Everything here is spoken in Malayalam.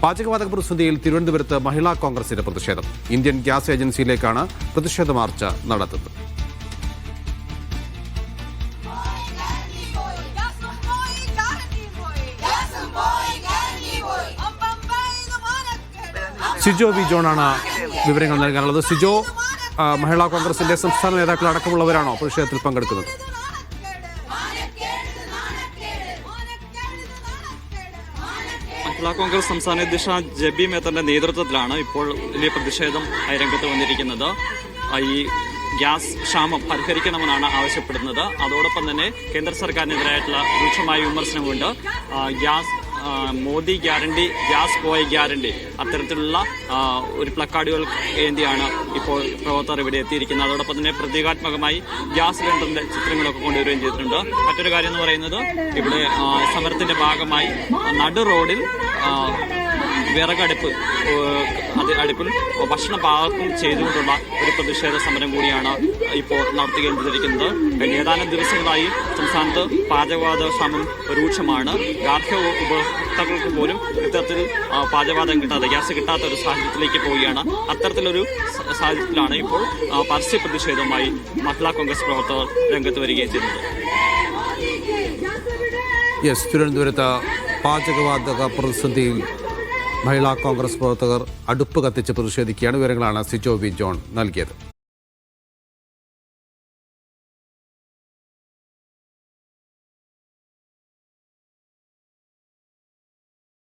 പാചകവാതക പ്രതിസന്ധിയിൽ തിരുവനന്തപുരത്ത് മഹിളാ കോൺഗ്രസിന്റെ പ്രതിഷേധം. ഇന്ത്യൻ ഗ്യാസ് ഏജൻസിയിലേക്കാണ് പ്രതിഷേധ മാർച്ച് നടത്തുന്നത്. സിജോ വി ജോണാണ് വിവരങ്ങൾ നൽകാനുള്ളത്. സിജോ, മഹിളാ കോൺഗ്രസിന്റെ സംസ്ഥാന നേതാക്കൾ അടക്കമുള്ളവരാണോ പ്രതിഷേധത്തിൽ പങ്കെടുക്കുന്നത്? മഹിളാ കോൺഗ്രസ് സംസ്ഥാന അധ്യക്ഷ ജബി മേത്തന്റെ നേതൃത്വത്തിലാണ് ഇപ്പോൾ വലിയ പ്രതിഷേധം രംഗത്ത് വന്നിരിക്കുന്നത്. ഈ ഗ്യാസ് ക്ഷാമം പരിഹരിക്കണമെന്നാണ് ആവശ്യപ്പെടുന്നത്. അതോടൊപ്പം തന്നെ കേന്ദ്ര സർക്കാരിനെതിരായിട്ടുള്ള രൂക്ഷമായ വിമർശനമുണ്ട്. മോദി ഗ്യാരണ്ടി, ഗ്യാസ് പോയ ഗ്യാരണ്ടി, അത്തരത്തിലുള്ള ഒരു പ്ലക്കാർഡുകൾ ഏന്തിയാണ് ഇപ്പോൾ പ്രവർത്തകർ ഇവിടെ എത്തിയിരിക്കുന്നത്. അതോടൊപ്പം തന്നെ പ്രതീകാത്മകമായി ഗ്യാസ് സിലിണ്ടറിന്റെ ചിത്രങ്ങളൊക്കെ കൊണ്ടുവരികയും ചെയ്തിട്ടുണ്ട്. മറ്റൊരു കാര്യം എന്ന് പറയുന്നത്, ഇവിടെ സമരത്തിന്റെ ഭാഗമായി നടു റോഡിൽ വിറകടുപ്പിൽ ഭക്ഷണ പാകം ചെയ്തുകൊണ്ടുള്ള ഒരു പ്രതിഷേധ സമരം കൂടിയാണ് ഇപ്പോൾ നടത്തുകയും ചെയ്തിരിക്കുന്നത്. ഏതാനും ദിവസങ്ങളായി സംസ്ഥാനത്ത് പാചകവാതക ക്ഷാമം രൂക്ഷമാണ്. ഗാർഹിക ഉപഭോക്താക്കൾക്ക് പോലും ഇത്തരത്തിൽ പാചകവാതകം കിട്ടാതെ, ഗ്യാസ് കിട്ടാത്ത ഒരു സാഹചര്യത്തിലേക്ക് പോവുകയാണ്. അത്തരത്തിലൊരു സാഹചര്യത്തിലാണ് ഇപ്പോൾ പരസ്യ പ്രതിഷേധവുമായി മഹിളാ കോൺഗ്രസ് പ്രവർത്തകർ രംഗത്ത് വരികയും ചെയ്യുന്നത്. തിരുവനന്തപുരത്ത് പാചകവാതക പ്രതിസന്ധിയിൽ മഹിളാ കോൺഗ്രസ് പ്രവർത്തകർ അടുപ്പ് കത്തിച്ച് പ്രതിഷേധിക്കുകയാണ്. വിവരങ്ങളാണ് സിജോ വി ജോൺ നൽകിയത്.